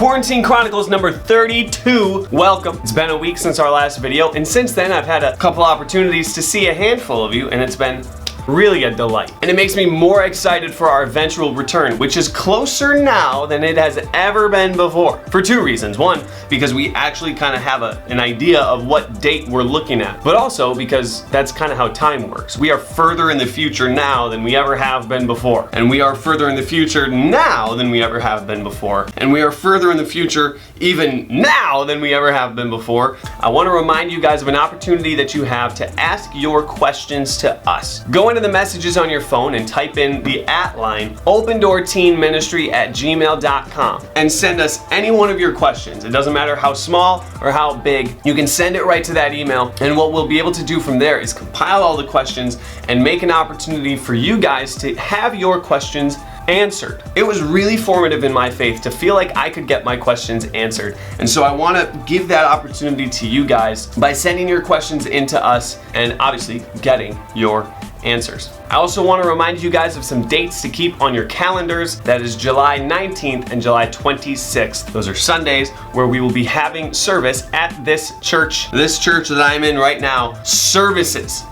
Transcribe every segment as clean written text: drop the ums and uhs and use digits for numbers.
Quarantine Chronicles number 32. Welcome. It's been a week since our last video, and since then I've had a couple opportunities to see a handful of you, and it's been really a delight. And it makes me more excited for our eventual return, which is closer now than it has ever been before. For two reasons. One, because we actually kind of have an idea of what date we're looking at, but also because that's kind of how time works. We are further in the future now than we ever have been before. And we are further in the future now than we ever have been before. And we are further in the future even now than we ever have been before. I want to remind you guys of an opportunity that you have to ask your questions to us. Go into the messages on your phone and type in the @line opendoorteenministry@gmail.com and send us any one of your questions. It doesn't matter how small or how big. You can send it right to that email, and what we'll be able to do from there is compile all the questions and make an opportunity for you guys to have your questions answered. It was really formative in my faith to feel like I could get my questions answered. And so I want to give that opportunity to you guys by sending your questions into us and obviously getting your answers. I also want to remind you guys of some dates to keep on your calendars. That is July 19th and July 26th. Those are Sundays where we will be having service at this church that I'm in right now. Services.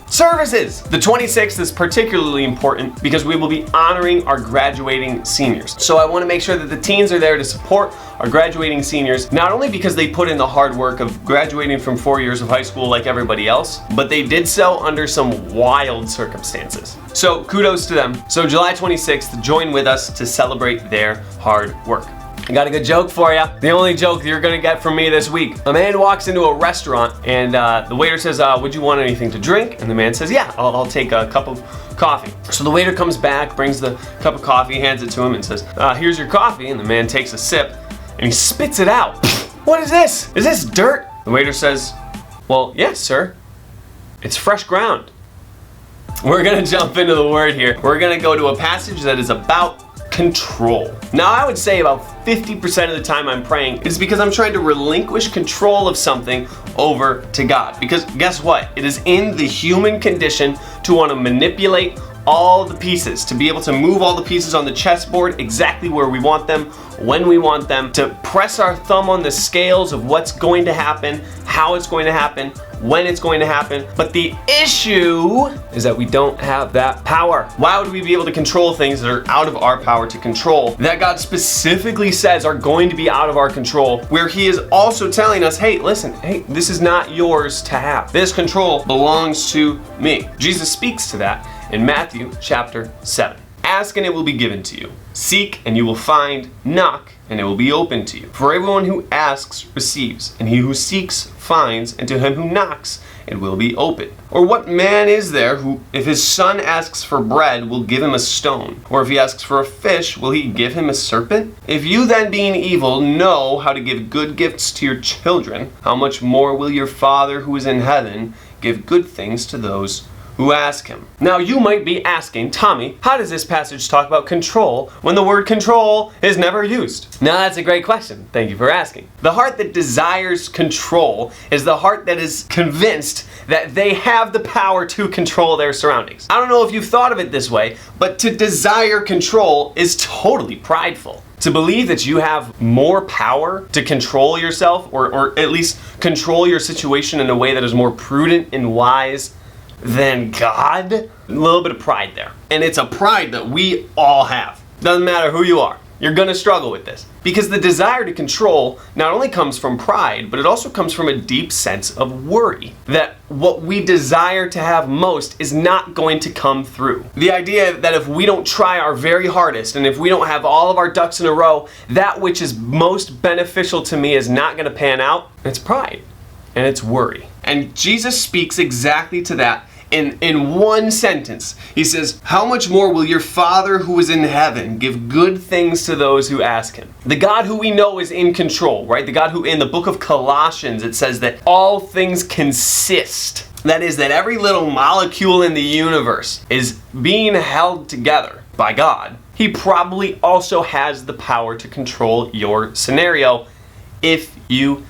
The 26th is particularly important because we will be honoring our graduating seniors. So I want to make sure that the teens are there to support our graduating seniors, not only because they put in the hard work of graduating from 4 years of high school like everybody else, but they did so under some wild circumstances. So kudos to them. So July 26th, join with us to celebrate their hard work. I got a good joke for you. The only joke you're gonna get from me this week. A man walks into a restaurant and the waiter says, would you want anything to drink? And the man says, yeah, I'll take a cup of coffee. So the waiter comes back, brings the cup of coffee, hands it to him and says, here's your coffee. And the man takes a sip and he spits it out. What is this? Is this dirt? The waiter says, well, yes, sir. It's fresh ground. We're gonna jump into the word here. We're gonna go to a passage that is about control. Now, I would say about 50% of the time I'm praying is because I'm trying to relinquish control of something over to God. Because guess what? It is in the human condition to want to manipulate all the pieces, to be able to move all the pieces on the chessboard exactly where we want them, when we want them, to press our thumb on the scales of what's going to happen, how it's going to happen, when it's going to happen. But the issue is that we don't have that power. Why would we be able to control things that are out of our power to control, that God specifically says are going to be out of our control, where He is also telling us, hey, listen, hey, this is not yours to have. This control belongs to me. Jesus speaks to that in Matthew chapter 7. Ask and it will be given to you. Seek and you will find. Knock and it will be opened to you. For everyone who asks receives, and he who seeks finds, and to him who knocks it will be opened. Or what man is there who, if his son asks for bread, will give him a stone? Or if he asks for a fish, will he give him a serpent? If you then, being evil, know how to give good gifts to your children, how much more will your Father who is in heaven give good things to those who ask Him? Now you might be asking, Tommy, how does this passage talk about control when the word control is never used? Now that's a great question. Thank you for asking. The heart that desires control is the heart that is convinced that they have the power to control their surroundings. I don't know if you've thought of it this way, but to desire control is totally prideful. To believe that you have more power to control yourself, or at least control your situation in a way that is more prudent and wise than God, a little bit of pride there. And it's a pride that we all have. Doesn't matter who you are. You're gonna struggle with this. Because the desire to control not only comes from pride, but it also comes from a deep sense of worry that what we desire to have most is not going to come through. The idea that if we don't try our very hardest, and if we don't have all of our ducks in a row, that which is most beneficial to me is not gonna pan out. It's pride. And it's worry. And Jesus speaks exactly to that in one sentence. He says, how much more will your Father who is in heaven give good things to those who ask Him? The God who we know is in control, right? The God who in the book of Colossians, it says that all things consist. That is, that every little molecule in the universe is being held together by God. He probably also has the power to control your scenario if you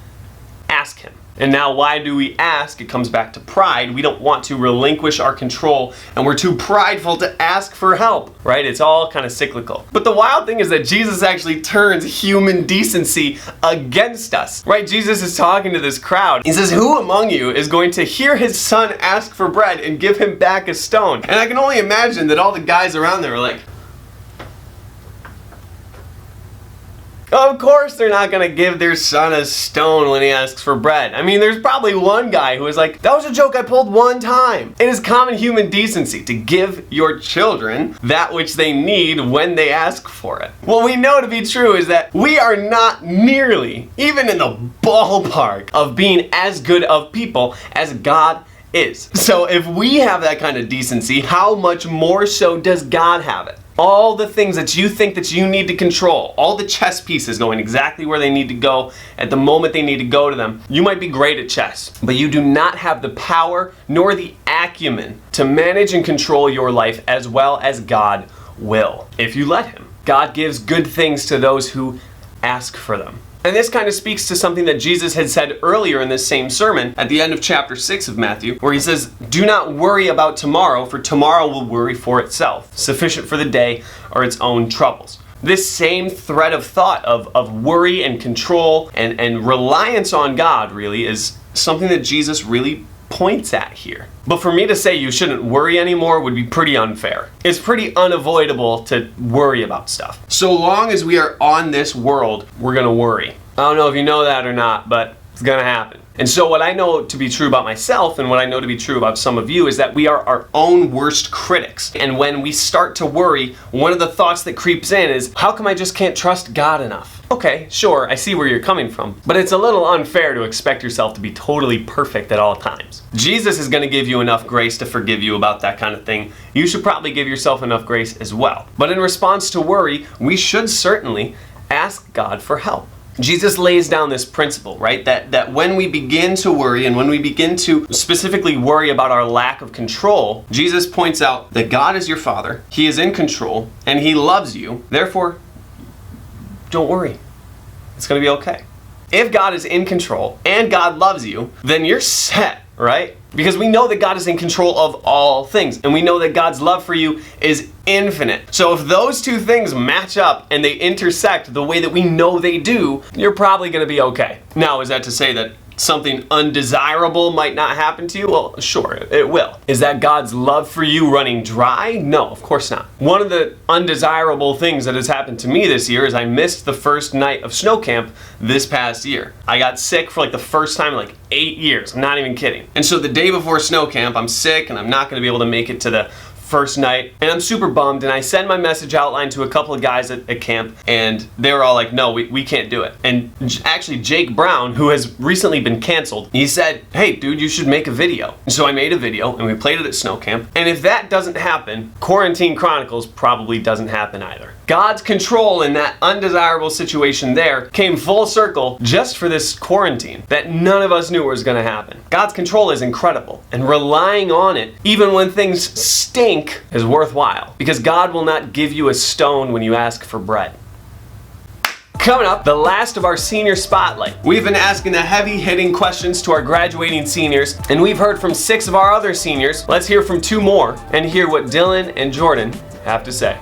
ask Him. And now why do we ask? It comes back to pride. We don't want to relinquish our control, and we're too prideful to ask for help, right? It's all kind of cyclical. But the wild thing is that Jesus actually turns human decency against us, right? Jesus is talking to this crowd. He says, who among you is going to hear his son ask for bread and give him back a stone? And I can only imagine that all the guys around there were like, of course they're not gonna give their son a stone when he asks for bread. I mean, there's probably one guy who was like, that was a joke I pulled one time. It is common human decency to give your children that which they need when they ask for it. What we know to be true is that we are not nearly, even in the ballpark, of being as good of people as God is. So if we have that kind of decency, how much more so does God have it? All the things that you think that you need to control, all the chess pieces going exactly where they need to go at the moment they need to go to them. You might be great at chess, but you do not have the power nor the acumen to manage and control your life as well as God will, if you let him. God gives good things to those who ask for them. And this kind of speaks to something that Jesus had said earlier in this same sermon at the end of chapter 6 of Matthew, where he says, do not worry about tomorrow, for tomorrow will worry for itself. Sufficient for the day are its own troubles. This same thread of thought of worry and control and reliance on God really is something that Jesus really points at here. But for me to say you shouldn't worry anymore would be pretty unfair. It's pretty unavoidable to worry about stuff. So long as we are on this world, we're gonna worry. I don't know if you know that or not, but it's gonna happen. And so what I know to be true about myself and what I know to be true about some of you is that we are our own worst critics. And when we start to worry, one of the thoughts that creeps in is, how come I just can't trust God enough? Okay, sure, I see where you're coming from, but it's a little unfair to expect yourself to be totally perfect at all times. Jesus is going to give you enough grace to forgive you about that kind of thing. You should probably give yourself enough grace as well. But in response to worry, we should certainly ask God for help. Jesus lays down this principle, right? That when we begin to worry and when we begin to specifically worry about our lack of control, Jesus points out that God is your Father, He is in control, and He loves you. Therefore, don't worry. It's going to be okay. If God is in control and God loves you, then you're set, right? Because we know that God is in control of all things, and we know that God's love for you is infinite. So if those two things match up and they intersect the way that we know they do, you're probably going to be okay. Now, is that to say that something undesirable might not happen to you? Well, sure, it will. Is that God's love for you running dry? No, of course not. One of the undesirable things that has happened to me this year is I missed the first night of snow camp this past year. I got sick for like the first time in like 8 years. I'm not even kidding. And so the day before snow camp, I'm sick and I'm not going to be able to make it to the first night, and I'm super bummed, and I send my message outline to a couple of guys at camp, and they were all like, no, we can't do it. And actually Jake Brown, who has recently been canceled, he said, hey dude, you should make a video. And so I made a video and we played it at snow camp, and if that doesn't happen, Quarantine Chronicles probably doesn't happen either. God's control in that undesirable situation there came full circle just for this quarantine that none of us knew was going to happen. God's control is incredible, and relying on it, even when things stink, is worthwhile, because God will not give you a stone when you ask for bread. Coming up, the last of our senior spotlight. We've been asking the heavy-hitting questions to our graduating seniors, and we've heard from 6 of our other seniors. Let's hear from 2 more and hear what Dylan and Jordan have to say.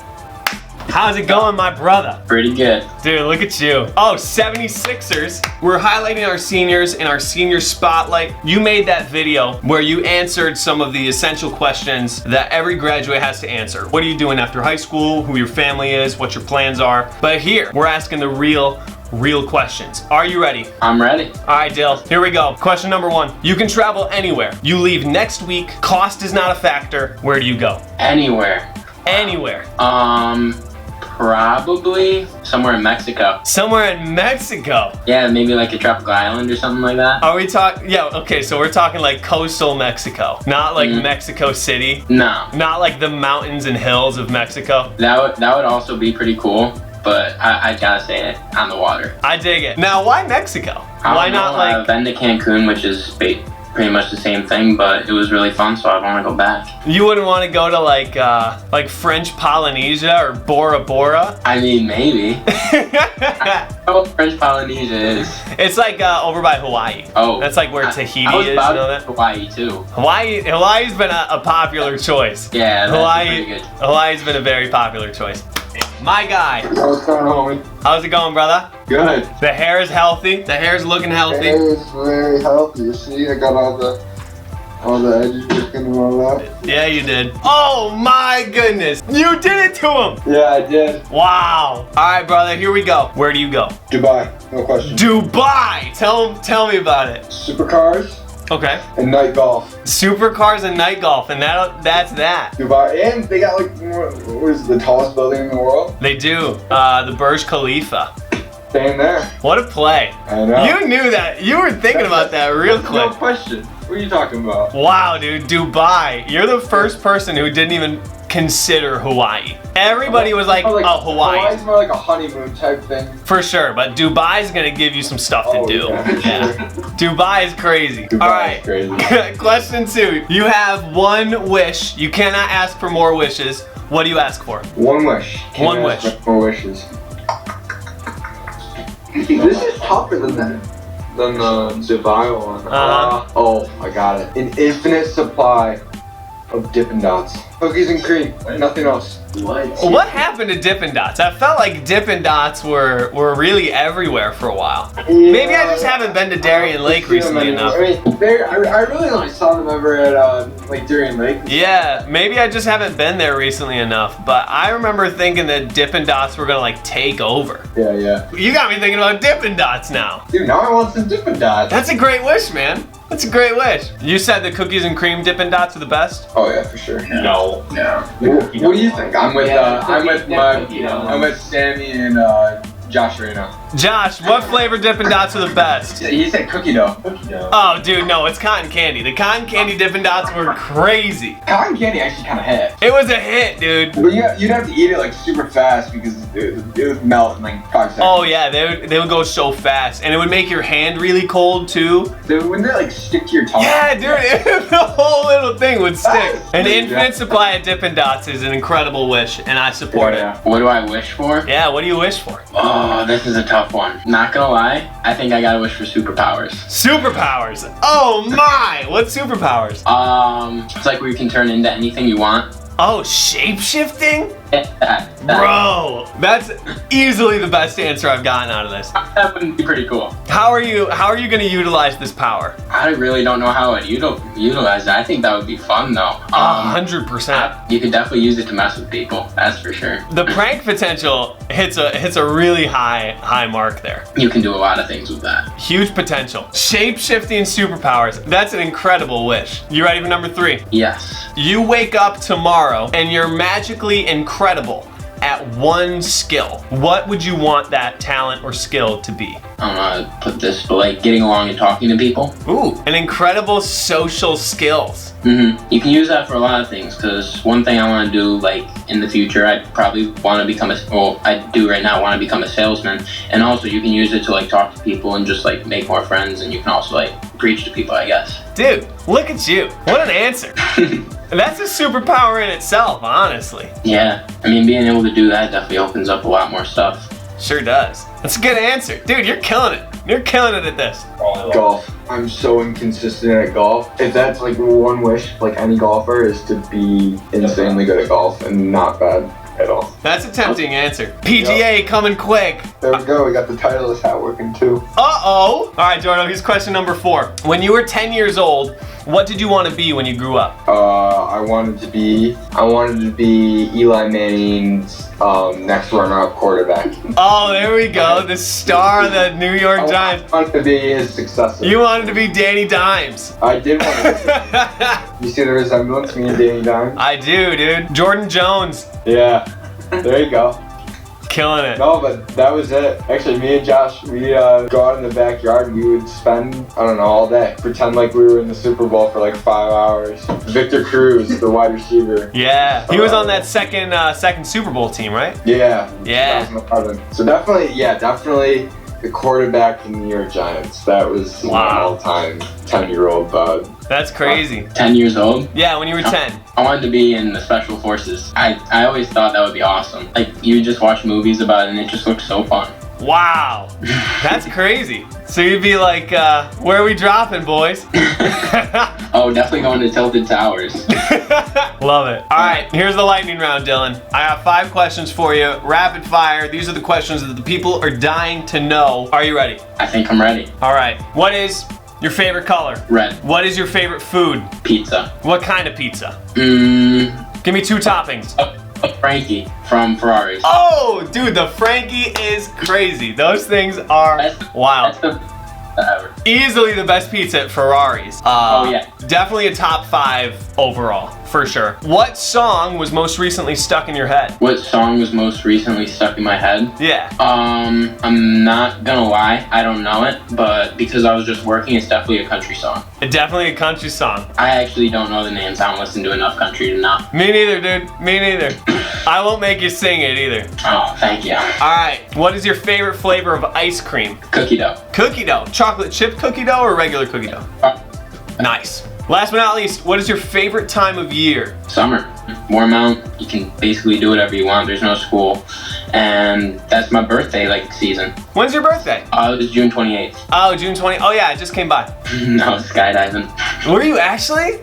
How's it going, my brother? Pretty good. Dude, look at you. Oh, 76ers. We're highlighting our seniors in our senior spotlight. You made that video where you answered some of the essential questions that every graduate has to answer. What are you doing after high school? Who your family is? What your plans are? But here, we're asking the real questions. Are you ready? I'm ready. All right, Dill, here we go. Question number 1. You can travel anywhere. You leave next week. Cost is not a factor. Where do you go? Anywhere. Anywhere. Probably somewhere in Mexico. Somewhere in Mexico? Yeah, maybe like a tropical island or something like that. Are we talking? Yeah, okay, so we're talking like coastal Mexico, not like Mexico City. No. Not like the mountains and hills of Mexico. That would also be pretty cool, but I gotta say it, on the water. I dig it. Now, why Mexico? Why not like? I've been to Cancun, which is pretty much the same thing, but it was really fun, so I want to go back. You wouldn't want to go to like French Polynesia or Bora Bora? I mean, maybe. I don't know what French Polynesia is. It's like over by Hawaii. Oh. That's like where Tahiti I was is. about You know to that? Hawaii too. Hawaii's been a popular choice. Yeah, that's pretty good. Hawaii's been a very popular choice. My guy. What's going on, homie? How's it going, brother? Good. The hair is healthy. The hair's looking healthy. Hair is very healthy. You see, I got all the edges working and all that. Yeah, you did. Oh my goodness. You did it to him. Yeah, I did. Wow. All right, brother, here we go. Where do you go? Dubai, no question. Dubai. Tell me about it. Supercars Okay. and night golf. Supercars and night golf, and that's that. Dubai, and they got like what is it, the tallest building in the world? They do. The Burj Khalifa. Staying there. What a play. I know. You knew that. You were thinking about that real No quick. question. What are you talking about? Wow, dude, Dubai. You're the first person who didn't even consider Hawaii. Everybody was like, oh, Hawaii. Hawaii's more like a honeymoon type thing. For sure, but Dubai's gonna give you some stuff to do. Yeah. Dubai is crazy. Dubai All right. is crazy. Question 2. You have one wish. You cannot ask for more wishes. What do you ask for? One wish. One Can't ask wish. for more wishes. This is tougher than that. Than the Dubai one. Oh, I got it. An infinite supply of Dippin' Dots. Cookies and cream. Nothing else. What happened to Dippin' Dots? I felt like Dippin' Dots were really everywhere for a while. Maybe I just haven't been to Darien Lake recently enough. I mean, I really only saw them over at like Darien Lake. Yeah, maybe I just haven't been there recently enough, but I remember thinking that Dippin' Dots were gonna like take over. Yeah. You got me thinking about Dippin' Dots now. Dude, now I want some Dippin' Dots. That's a great wish, man. That's a great wish. You said the cookies and cream Dippin' Dots are the best? Oh yeah, for sure. No. What do you think? I'm with Sammy and Josh right now. Josh, what flavor Dippin' Dots are the best? He said cookie dough. Oh, dude, no, it's cotton candy. The cotton candy Dippin' Dots were crazy. Cotton candy actually kind of hit. It was a hit, dude. But you'd have to eat it like super fast because it would melt in like 5 seconds. Oh yeah, they would go so fast, and it would make your hand really cold too. Wouldn't it like stick to your tongue? Yeah, dude, the whole little thing would stick. An Yeah. infinite supply of Dippin' Dots is an incredible wish, and I support it. What do I wish for? Yeah, what do you wish for? Oh, this is a tough one. Not gonna lie, I think I gotta wish for superpowers. Superpowers. Oh my! What superpowers? It's like where you can turn into anything you want. Oh, shape-shifting? That Bro, that's easily the best answer I've gotten out of this. would be pretty cool. How are you gonna utilize this power? I really don't know how I'd utilize it. I think that would be fun though. 100%. You could definitely use it to mess with people. That's for sure. The prank potential hits a really high mark there. You can do a lot of things with that. Huge potential. Shape-shifting superpowers. That's an incredible wish. You ready for number 3? Yes. You wake up tomorrow and you're magically incredible at one skill. What would you want that talent or skill to be? I don't know how to put this, but like getting along and talking to people. Ooh, an incredible social skills. You can use that for a lot of things, because one thing I want to do, like in the future, I'd probably want to become I do right now, want to become a salesman. And also you can use it to like talk to people and just like make more friends, and you can also like preach to people, I guess. Dude, look at you. What an answer. That's a superpower in itself, honestly. Yeah, I mean, being able to do that definitely opens up a lot more stuff. Sure does. That's a good answer. Dude, you're killing it. You're killing it at this. Golf. I'm so inconsistent at golf. If that's like one wish, like any golfer, is to be insanely good at golf and not bad at all. That's a tempting answer. PGA coming quick. There we go. We got the Titleist hat working too. Uh-oh. All right, Jordan, here's question number 4. When you were 10 years old, what did you want to be when you grew up? I wanted to be Eli Manning's next runner-up quarterback. Oh, there we go. The star of the New York Giants. I wanted to be his successor. You wanted to be Danny Dimes. I did want to. You see the resemblance, me and Danny Dimes? I do, dude. Jordan Jones. Yeah. There you go. Killing it. No, but that was it. Actually, me and Josh, we go out in the backyard and we would spend, I don't know, all day. Pretend like we were in the Super Bowl for like 5 hours. Victor Cruz, the wide receiver. Yeah. He was on that second Super Bowl team, right? Yeah. Yeah. 2011. So definitely the quarterback in the New York Giants. That was my Wow. all-time 10-year-old bud. That's crazy. 10 years old. Yeah, when you were 10. I wanted to be in the special forces. I always thought that would be awesome. Like, you just watch movies about it and it just looks so fun. Wow, that's crazy. So you'd be like, where are we dropping, boys? Oh, definitely going to Tilted Towers. Love it. All right, here's the lightning round, Dylan. I have 5 questions for you, rapid fire. These are the questions that the people are dying to know. Are you ready? I think I'm ready. All right, what is your favorite color? Red. What is your favorite food? Pizza. What kind of pizza? Mmm. Give me 2 toppings. A Frankie from Ferraris. Oh, dude, the Frankie is crazy. Those things are wild. That's the best ever. Easily the best pizza at Ferraris. Oh, yeah. Definitely a top 5 overall, for sure. What song was most recently stuck in your head? What song was most recently stuck in my head? Yeah. I'm not gonna lie, I don't know it, but because I was just working, it's definitely a country song. Definitely a country song. I actually don't know the names. I don't listen to enough country to know. Me neither, dude. Me neither. I won't make you sing it either. Oh, thank you. All right. What is your favorite flavor of ice cream? Cookie dough. Cookie dough. Chocolate chip cookie dough or regular cookie dough? Nice. Last but not least, what is your favorite time of year? Summer. Warm out. You can basically do whatever you want. There's no school. And that's my birthday, like, season. When's your birthday? It was June 28th. Oh, June 20. Oh, yeah, it just came by. No, skydiving. Were you actually?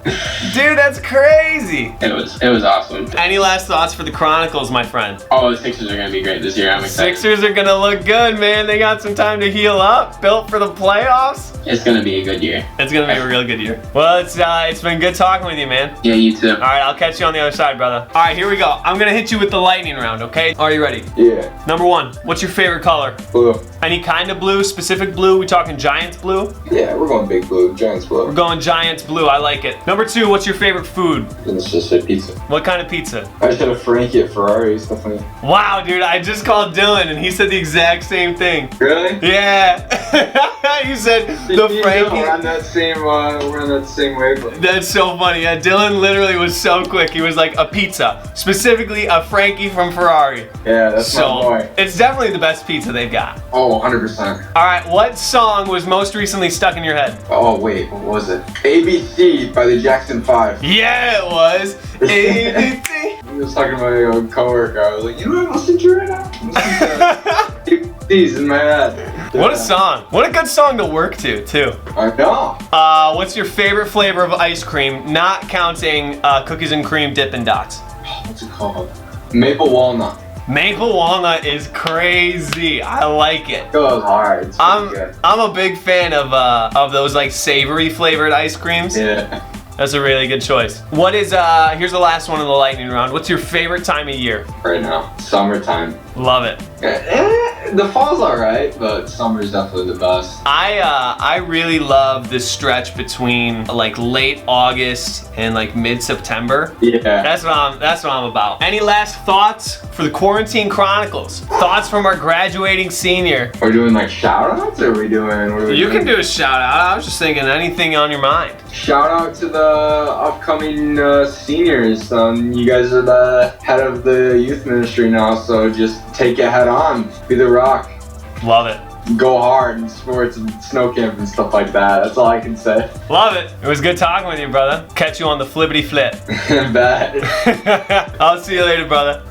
Dude, that's crazy. It was awesome. Any last thoughts for the Chronicles, my friend? Oh, the Sixers are going to be great this year. I'm excited. Sixers are gonna look good, man. They got some time to heal up, built for the playoffs. It's going to be a good year. It's gonna be a real good year. Well, it's been good talking with you, man. Yeah, you too. All right, I'll catch you on the other side, brother. All right, here we go. I'm gonna hit you with the lightning round, okay? Are you ready? Yeah. Number 1, what's your favorite color? Blue. Any kind of blue, specific blue? We talking Giants blue? Yeah, we're going big blue. Giants We're blue. going Giants blue, I like it. Number 2, what's your favorite food? Let's just say pizza. What kind of pizza? I just had a Frankie at Ferraris, definitely. Wow, dude, I just called Dylan and he said the exact same thing. Really? Yeah. You said the We're Frankie. on that same wavelength. That's so funny. Yeah, Dylan literally was so quick. He was like a pizza, specifically a Frankie from Ferrari. Yeah, that's my boy. It's definitely the best pizza they've got. Oh, 100%. All right, what song was most recently stuck in your head? Oh, wait, what was it? ABC by the Jackson 5. Yeah, it was ABC. I was talking to my coworker. I was like, you know what I'm listening to right now? I'm listening to ABC's in my head. What a song. What a good song to work to, too. I know. What's your favorite flavor of ice cream, not counting cookies and cream Dippin' Dots? What's it called? Maple walnut. Maple walnut is crazy. I like it. It goes hard. It's pretty good. I'm a big fan of those like savory flavored ice creams. Yeah. That's a really good choice. What is here's the last one of the lightning round. What's your favorite time of year? Right now, summertime. Love it. The fall's alright, but summer's definitely the best. I really love this stretch between like late August and like mid-September. Yeah. That's what I'm about. Any last thoughts for the Quarantine Chronicles? Thoughts from our graduating senior. We're doing like shout outs, or are we doing? What are we You doing? can do a shout out. I was just thinking anything on your mind. Shout out to the upcoming seniors. You guys are the head of the youth ministry now, so just take it head on. Be the rock. Love it. Go hard in sports and snow camp and stuff like that. That's all I can say. Love it. It was good talking with you, brother. Catch you on the flippity flip. Bad. I'll see you later, brother.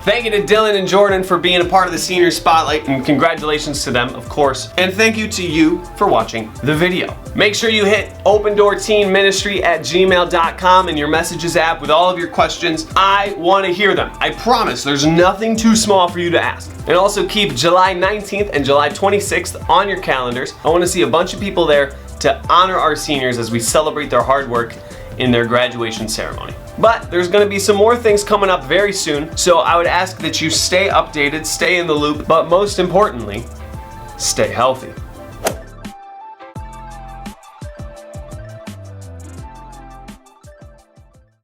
Thank you to Dylan and Jordan for being a part of the Senior Spotlight, and congratulations to them, of course. And thank you to you for watching the video. Make sure you hit opendoorteenministry@gmail.com in your messages app with all of your questions. I want to hear them. I promise there's nothing too small for you to ask. And also keep July 19th and July 26th on your calendars. I want to see a bunch of people there to honor our seniors as we celebrate their hard work in their graduation ceremony. But there's gonna be some more things coming up very soon, so I would ask that you stay updated, stay in the loop, but most importantly, stay healthy.